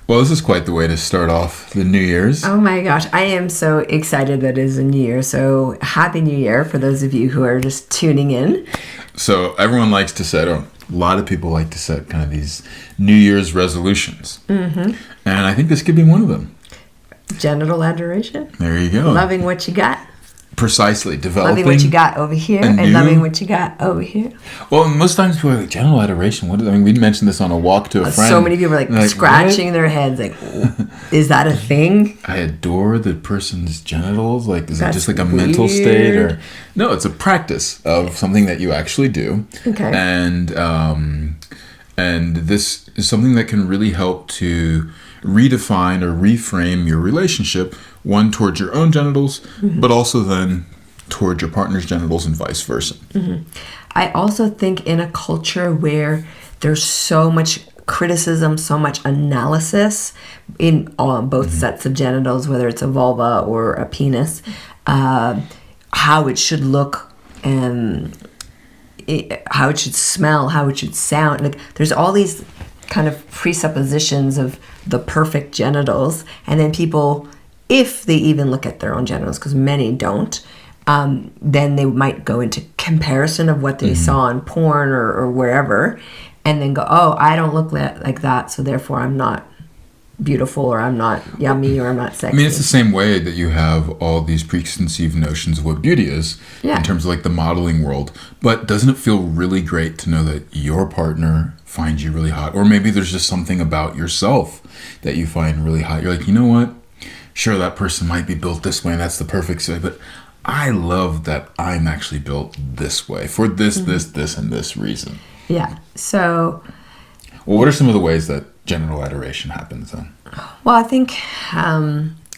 Well, this is quite the way to start off the New Year's. Oh my gosh, I am so excited that it is a New Year. So Happy New Year for those of you who are just tuning in. So everyone likes to set, or a lot of people like to set kind of these New Year's resolutions. Mm-hmm. And I think this could be one of them. Genital adoration. There you go. Loving what you got. Precisely. Developing. Loving what you got over here and loving what you got over here. Well, most times people are like, genital adoration. What is, I mean, we mentioned this on a walk to a friend. So many people are like scratching what? Their heads like, is that a thing? I adore the person's genitals. Like, is it just like a mental state? Or no, it's a practice of something that you actually do. Okay. And this is something that can really help to redefine or reframe your relationship, one towards your own genitals, mm-hmm. but also then towards your partner's genitals and vice versa. Mm-hmm. I also think in a culture where there's so much criticism, so much analysis in both mm-hmm. sets of genitals, whether it's a vulva or a penis, how it should look and how it should smell, how it should sound. Like, there's all these kind of presuppositions of the perfect genitals, and then people, if they even look at their own genitals, because many don't, then they might go into comparison of what they mm-hmm. saw on porn or wherever, and then go, oh, I don't look like that, so therefore I'm not beautiful, or I'm not yummy, or I'm not sexy. I mean, it's the same way that you have all these preconceived notions of what beauty is in terms of like the modeling world. But doesn't it feel really great to know that your partner finds you really hot? Or maybe there's just something about yourself that you find really hot. You're like, you know what? Sure, that person might be built this way and that's the perfect way, but I love that I'm actually built this way for this, mm-hmm. this, and this reason. Yeah. So, well, what are some of the ways that genital adoration happens then? Well, I think,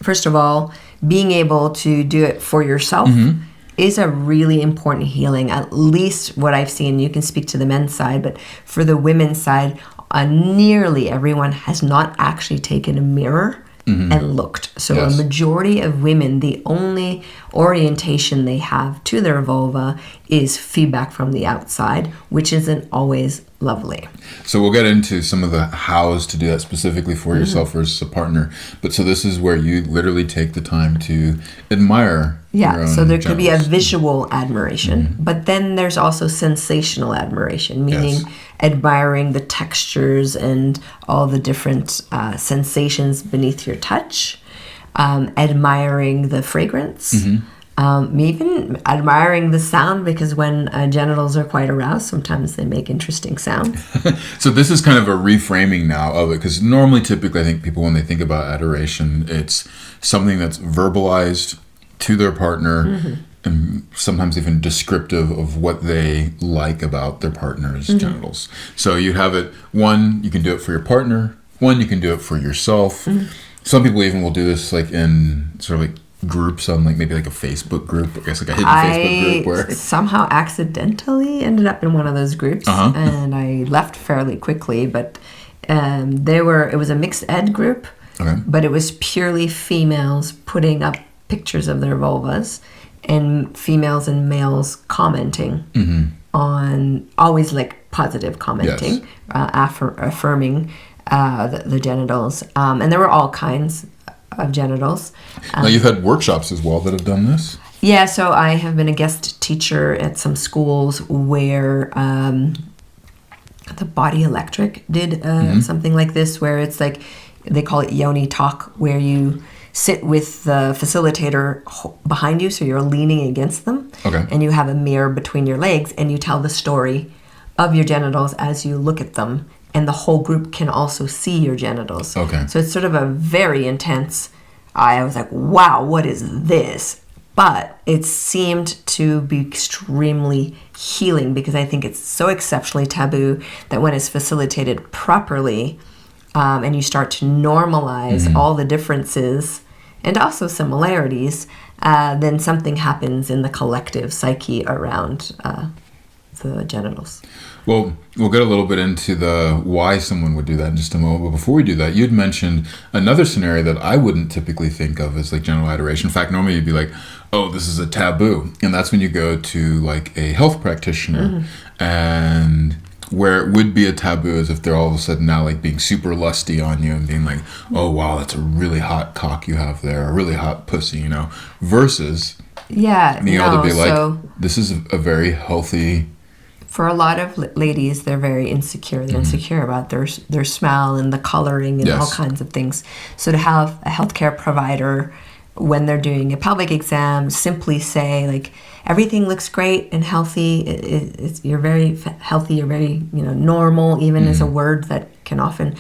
first of all, being able to do it for yourself mm-hmm. is a really important healing, at least what I've seen. You can speak to the men's side, but for the women's side, nearly everyone has not actually taken a mirror mm-hmm. and looked. So yes. A majority of women, the only orientation they have to their vulva is feedback from the outside, which isn't always lovely. So we'll get into some of the hows to do that specifically for mm-hmm. yourself versus a partner. But so this is where you literally take the time to admire your own so there genitals. Could be a visual admiration, mm-hmm. but then there's also sensational admiration, meaning admiring the textures and all the different sensations beneath your touch, admiring the fragrance, mm-hmm. Even admiring the sound, because when genitals are quite aroused, sometimes they make interesting sound. So this is kind of a reframing now of it, because normally, typically, I think people, when they think about adoration, it's something that's verbalized to their partner, mm-hmm. and sometimes even descriptive of what they like about their partner's mm-hmm. genitals. So you have it, one, you can do it for your partner, one, you can do it for yourself. Mm-hmm. Some people even will do this like in sort of like groups on like maybe like a Facebook group, I guess like a hidden Facebook group where somehow accidentally ended up in one of those groups uh-huh. and I left fairly quickly, but it was a mixed ed group, okay. but it was purely females putting up pictures of their vulvas and females and males commenting mm-hmm. on, always like positive commenting, yes. Affirming the genitals, and there were all kinds of genitals. Now you've had workshops as well that have done this? Yeah, so I have been a guest teacher at some schools where the Body Electric did mm-hmm. something like this, where it's like, they call it yoni talk, where you sit with the facilitator behind you, so you're leaning against them, okay. and you have a mirror between your legs, and you tell the story of your genitals as you look at them, and the whole group can also see your genitals. Okay. So it's sort of a very intense, I was like, wow, what is this? But it seemed to be extremely healing, because I think it's so exceptionally taboo that when it's facilitated properly, and you start to normalize mm-hmm. all the differences and also similarities, then something happens in the collective psyche around the genitals. Well, we'll get a little bit into the why someone would do that in just a moment. But before we do that, you'd mentioned another scenario that I wouldn't typically think of as like genital adoration. In fact, normally you'd be like, oh, this is a taboo. And that's when you go to like a health practitioner mm-hmm. and Where it would be a taboo is if they're all of a sudden now like being super lusty on you and being like, oh wow, that's a really hot cock you have there, a really hot pussy, you know, versus being able to be like, this is a very healthy. For a lot of ladies, they're very insecure. They're insecure about their smell and the coloring and all kinds of things. So to have a healthcare provider, when they're doing a pelvic exam, simply say like, everything looks great and healthy. You're very healthy. You're very, normal. Even is a word that can often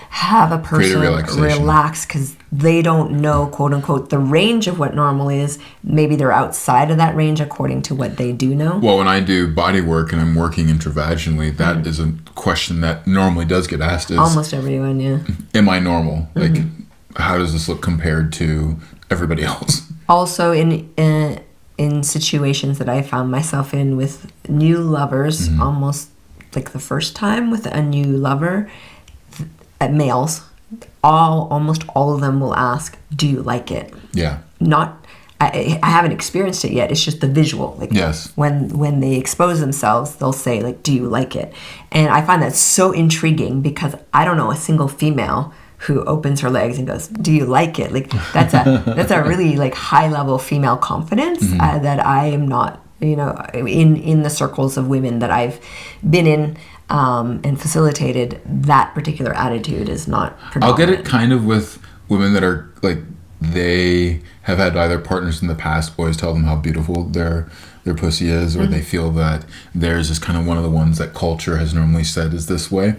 have a person relax because they don't know, quote unquote, the range of what normal is. Maybe they're outside of that range according to what they do know. Well, when I do body work and I'm working intravaginally, that is a question that normally does get asked. Is almost everyone, yeah. Am I normal? Like, how does this look compared to everybody else? Also, in situations that I found myself in with new lovers, almost like the first time with a new lover, males, almost all of them will ask, do you like it? Yeah. I haven't experienced it yet. It's just the visual. Like, yes. When they expose themselves, they'll say like, do you like it? And I find that so intriguing because I don't know a single female who opens her legs and goes, do you like it? Like that's a really like high level female confidence that I am not, in the circles of women that I've been in and facilitated, that particular attitude is not predominant. I'll get it kind of with women that are like, they have had either partners in the past, boys tell them how beautiful their pussy is, or they feel that theirs is kind of one of the ones that culture has normally said is this way.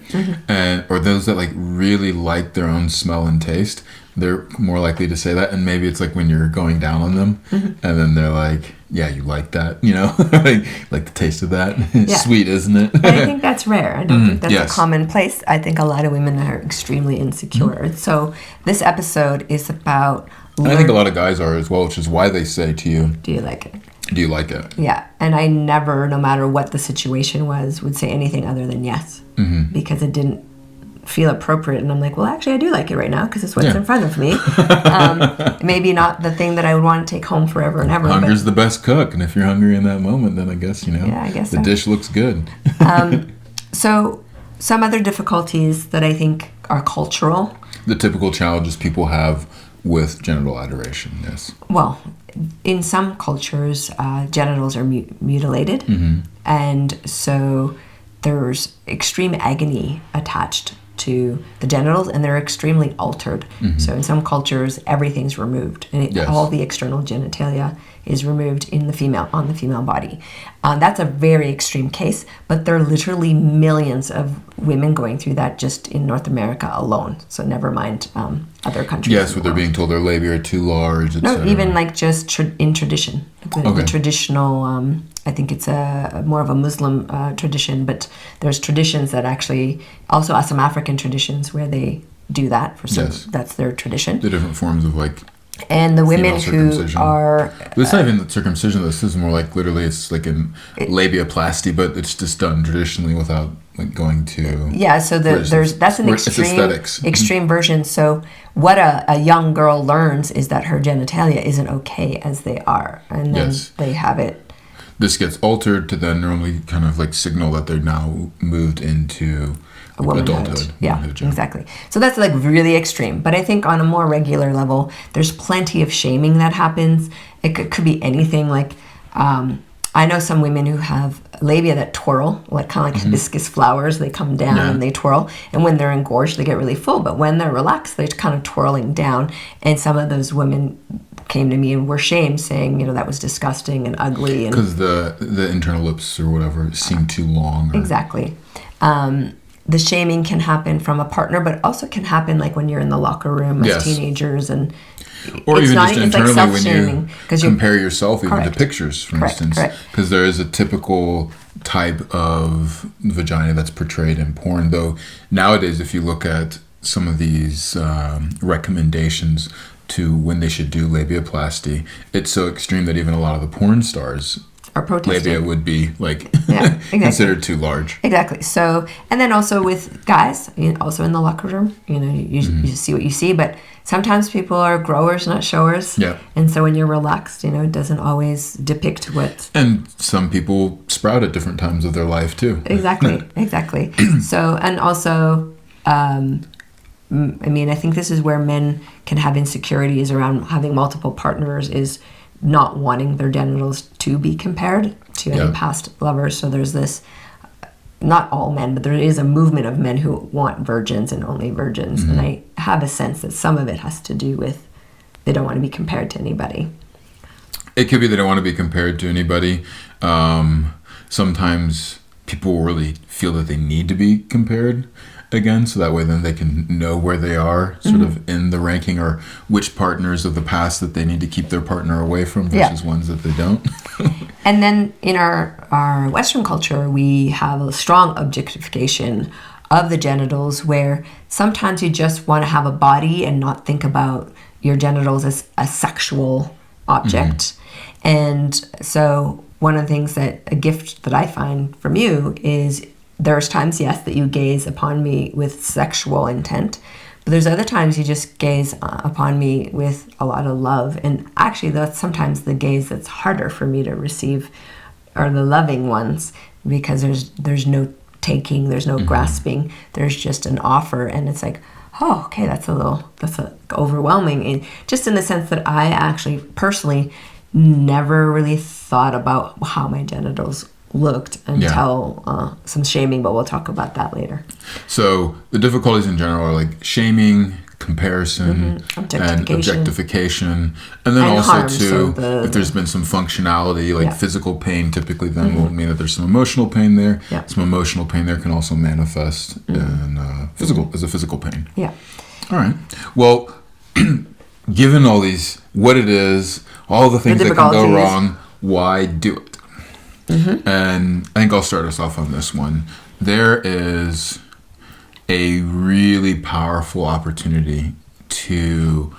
And or those that like really like their own smell and taste, they're more likely to say that. And maybe it's like when you're going down on them and then they're like, yeah, you like that, like the taste of that. It's sweet, isn't it? But I think that's rare. I don't think that's a commonplace. I think a lot of women are extremely insecure. So this episode is about I think a lot of guys are as well, which is why they say to you, do you like it? Do you like it? Yeah. And I never, no matter what the situation was, would say anything other than yes. Because it didn't feel appropriate. And I'm like, well, actually, I do like it right now because it's what's in front of me. Maybe not the thing that I would want to take home forever and ever. Hunger's the best cook. And if you're hungry in that moment, then I guess, the dish looks good. So some other difficulties that I think are cultural. The typical challenges people have with genital adoration, yes. Well, in some cultures, genitals are mutilated, and so there's extreme agony attached to the genitals, and they're extremely altered. So in some cultures, everything's removed, and all the external genitalia is removed on the female body. That's a very extreme case, but there are literally millions of women going through that just in North America alone. So never mind other countries. Yes, where they're being told their labia are too large, etc. No, even like just in tradition. The traditional, I think it's more of a Muslim tradition, but there's traditions that actually, also some African traditions where they do that. That's their tradition. The different forms of like... And the women who are... This is not even circumcision. This is more like literally it's like in labiaplasty, but it's just done traditionally without like going to... Yeah, so that's an extreme version. So what a young girl learns is that her genitalia isn't okay as they are. And then they have it. This gets altered to then normally kind of like signal that they're now moved into... adulthood. Yeah, exactly. So that's like really extreme. But I think on a more regular level, there's plenty of shaming that happens. It could be anything like, I know some women who have labia that twirl, like kind of like hibiscus flowers. They come down and they twirl. And when they're engorged, they get really full. But when they're relaxed, they're kind of twirling down. And some of those women came to me and were shamed, saying, that was disgusting and ugly. Because the internal lips or whatever seem too long. Exactly. The shaming can happen from a partner, but also can happen like when you're in the locker room as teenagers, and or even just internally like when you compare yourself even to pictures, for instance, because there is a typical type of vagina that's portrayed in porn. Though nowadays, if you look at some of these recommendations to when they should do labiaplasty, it's so extreme that even a lot of the porn stars are protesting. labia would be like Yeah, exactly. considered too large. Exactly. So, and then also with guys, also in the locker room, you see what you see, but sometimes people are growers, not showers. Yeah. And so when you're relaxed, it doesn't always depict what. And some people sprout at different times of their life too. Exactly. So, and also, I think this is where men can have insecurities around having multiple partners, is not wanting their genitals to be compared to any past lovers. So there's this, not all men, but there is a movement of men who want virgins and only virgins. And I have a sense that some of it has to do with they don't want to be compared to anybody. It could be they don't want to be compared to anybody. Sometimes people really feel that they need to be compared again, so that way then they can know where they are sort of in the ranking, or which partners of the past that they need to keep their partner away from versus ones that they don't. And then in our Western culture, we have a strong objectification of the genitals, where sometimes you just want to have a body and not think about your genitals as a sexual object. And so one of the things that a gift that I find from you is there's times, yes, that you gaze upon me with sexual intent, but there's other times you just gaze upon me with a lot of love. And actually, that's sometimes the gaze that's harder for me to receive, are the loving ones, because there's no taking, there's no grasping, there's just an offer, and it's like, oh, okay, that's overwhelming, and just in the sense that I actually personally never really thought about how my genitals looked until some shaming, but we'll talk about that later. So the difficulties in general are like shaming, comparison, and objectification, and then also harm, too, if there's been some functionality, like physical pain, typically then will mean that there's some emotional pain there. Some emotional pain there can also manifest in as a physical pain. All right. Well, given all these, what it is, all the things that can go wrong, why do it? And I think I'll start us off on this one. There is a really powerful opportunity to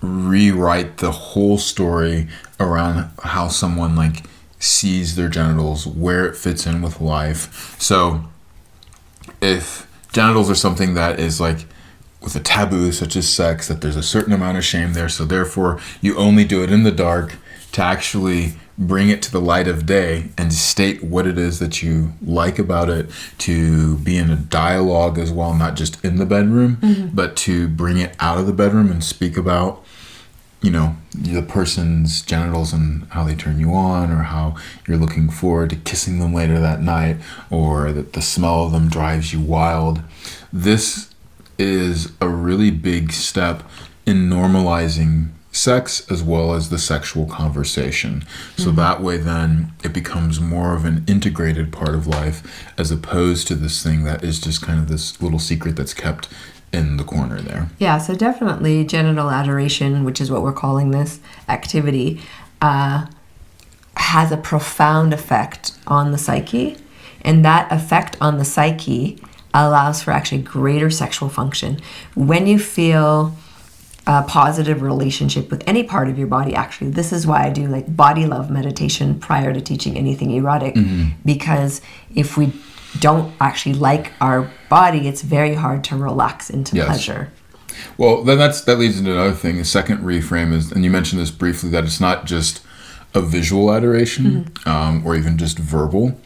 rewrite the whole story around how someone like sees their genitals, where it fits in with life. So if genitals are something that is like with a taboo such as sex, that there's a certain amount of shame there, so therefore you only do it in the dark, to actually bring it to the light of day and state what it is that you like about it, to be in a dialogue as well, not just in the bedroom, but to bring it out of the bedroom and speak about, the person's genitals and how they turn you on, or how you're looking forward to kissing them later that night, or that the smell of them drives you wild. This is a really big step in normalizing sex as well as the sexual conversation. So that way then it becomes more of an integrated part of life, as opposed to this thing that is just kind of this little secret that's kept in the corner there. Yeah, so definitely genital adoration, which is what we're calling this activity, has a profound effect on the psyche, and that effect on the psyche allows for actually greater sexual function. When you feel a positive relationship with any part of your body, actually, this is why I do like body love meditation prior to teaching anything erotic, because if we don't actually like our body, it's very hard to relax into pleasure. Well, then that leads into another thing. The second reframe is, and you mentioned this briefly, that it's not just a visual adoration, or even just verbal,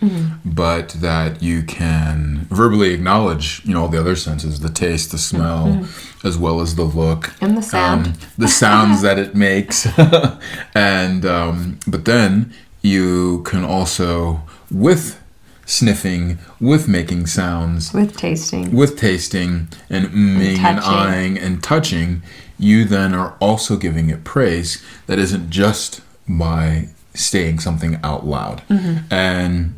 but that you can verbally acknowledge, all the other senses, the taste, the smell, as well as the look. And the sound. The sounds that it makes. And, but then you can also, with sniffing, with making sounds, with tasting, and and eyeing and touching, you then are also giving it praise that isn't just by saying something out loud. And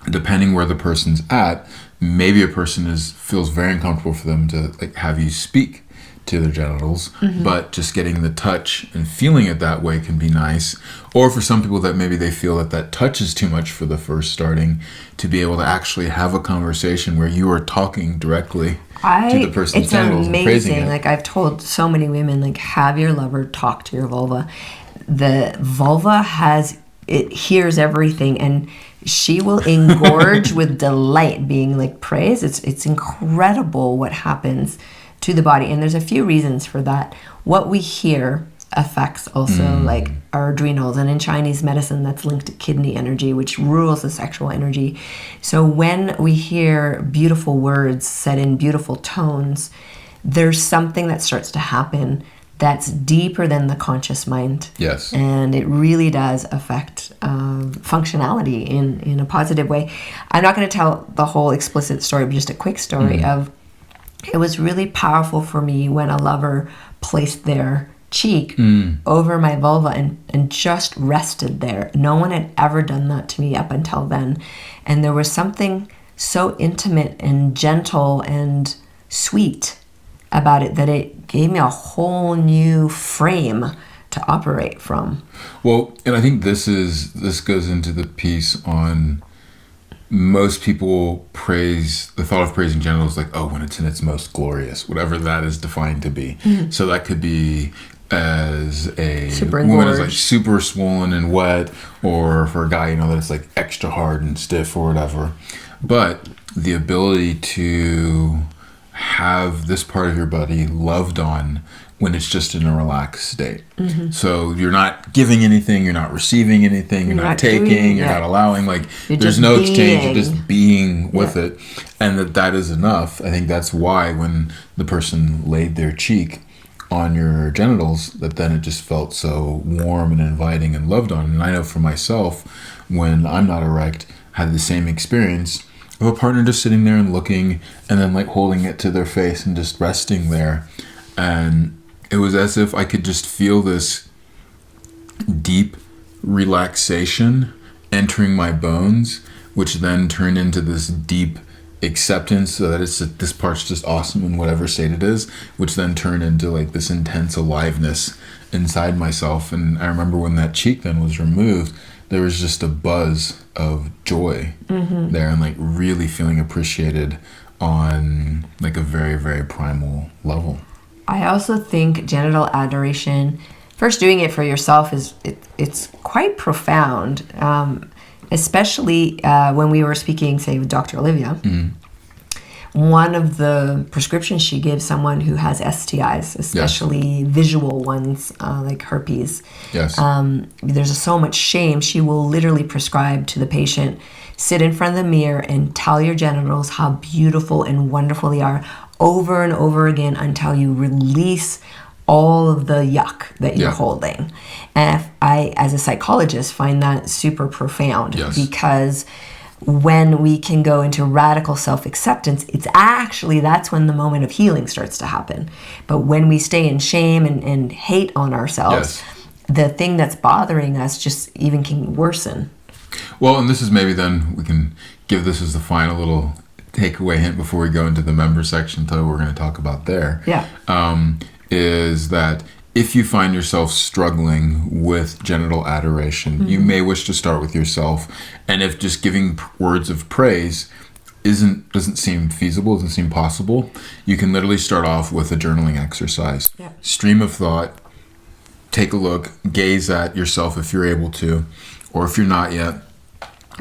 depending where the person's at, maybe a person feels very uncomfortable for them to like have you speak to their genitals, but just getting the touch and feeling it that way can be nice. Or for some people that maybe they feel that touch is too much for the first starting, to be able to actually have a conversation where you are talking directly to the person's genitals and praising it. Like I've told so many women, like, have your lover talk to your vulva. The vulva it hears everything, and she will engorge with delight being like praised. It's incredible what happens to the body, and there's a few reasons for that. What we hear affects also like our adrenals, and in Chinese medicine that's linked to kidney energy, which rules the sexual energy. So when we hear beautiful words said in beautiful tones, there's something that starts to happen that's deeper than the conscious mind. Yes. And it really does affect functionality in a positive way. I'm not going to tell the whole explicit story, but just a quick story of, it was really powerful for me when a lover placed their cheek over my vulva and just rested there. No one had ever done that to me up until then. And there was something so intimate and gentle and sweet about it that it gave me a whole new frame to operate from. Well, and I think this goes into the piece on most people praise, the thought of praising genitals like, oh, when it's in its most glorious, whatever that is defined to be. So that could be as a woman is like super swollen and wet, or for a guy, that it's like extra hard and stiff or whatever. But the ability to have this part of your body loved on when it's just in a relaxed state. So you're not giving anything, you're not receiving anything, you're not taking, you're not allowing, like there's no exchange, you're just being with it. And that is enough. I think that's why when the person laid their cheek on your genitals, that then it just felt so warm and inviting and loved on. And I know for myself, when I'm not erect, I had the same experience of a partner just sitting there and looking, and then like holding it to their face and just resting there. And it was as if I could just feel this deep relaxation entering my bones, which then turned into this deep acceptance, so that it's this part's just awesome in whatever state it is, which then turned into like this intense aliveness inside myself. And I remember when that cheek then was removed, there was just a buzz of joy there, and like really feeling appreciated on like a very, very primal level. I also think genital adoration, first doing it for yourself, it's quite profound. Especially when we were speaking, say, with Dr. Olivia, one of the prescriptions she gives someone who has STIs, especially visual ones like herpes, there's so much shame. She will literally prescribe to the patient, sit in front of the mirror and tell your genitals how beautiful and wonderful they are over and over again until you release all of the yuck that you're holding. And I, as a psychologist, find that super profound because when we can go into radical self-acceptance, that's when the moment of healing starts to happen. But when we stay in shame and hate on ourselves, the thing that's bothering us just even can worsen. Well, and this is maybe then we can give this as the final little takeaway hint before we go into the member section that we're going to talk about there. Is that if you find yourself struggling with genital adoration, you may wish to start with yourself. And if just giving words of praise doesn't seem feasible, doesn't seem possible, you can literally start off with a journaling exercise. Stream of thought, take a look, gaze at yourself if you're able to, or if you're not yet,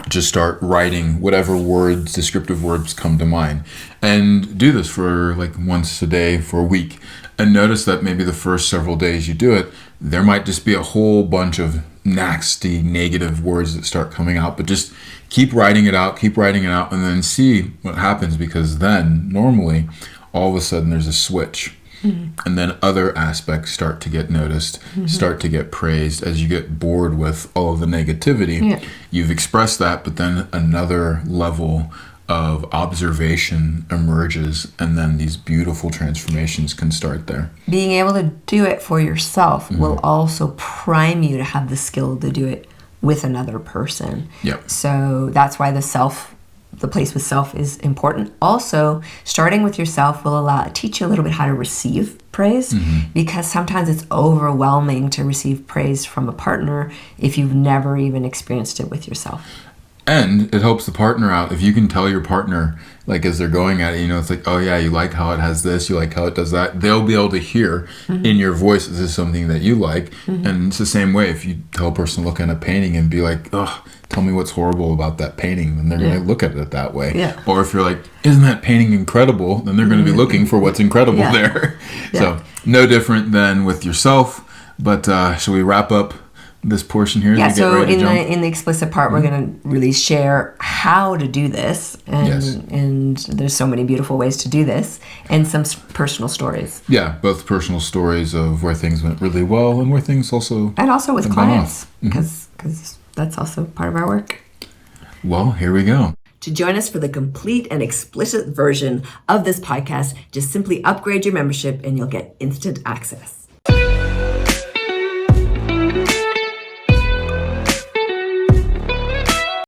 just start writing whatever words, descriptive words come to mind. And do this for like once a day for a week. And notice that maybe the first several days you do it, there might just be a whole bunch of nasty, negative words that start coming out. But just keep writing it out, and then see what happens. Because then, normally, all of a sudden there's a switch. And then other aspects start to get noticed, start to get praised. As you get bored with all of the negativity, you've expressed that, but then another level of observation emerges, and then these beautiful transformations can start there. Being able to do it for yourself will also prime you to have the skill to do it with another person. So that's why the place with self is important. Also, starting with yourself will teach you a little bit how to receive praise, because sometimes it's overwhelming to receive praise from a partner if you've never even experienced it with yourself. And it helps the partner out. If you can tell your partner, like as they're going at it, it's like, oh yeah, you like how it has this, you like how it does that. They'll be able to hear in your voice, this is something that you like. And it's the same way. If you tell a person to look at a painting and be like, oh, tell me what's horrible about that painting, then they're going to look at it that way. Yeah. Or if you're like, isn't that painting incredible? Then they're going to be looking for what's incredible there. So no different than with yourself. But shall we wrap up this portion here? Yeah, so in the explicit part, we're going to really share how to do this, and there's so many beautiful ways to do this, and some personal stories. Yeah, both personal stories of where things went really well and where things also with clients, because that's also part of our work. Well, here we go. To join us for the complete and explicit version of this podcast, just simply upgrade your membership and you'll get instant access.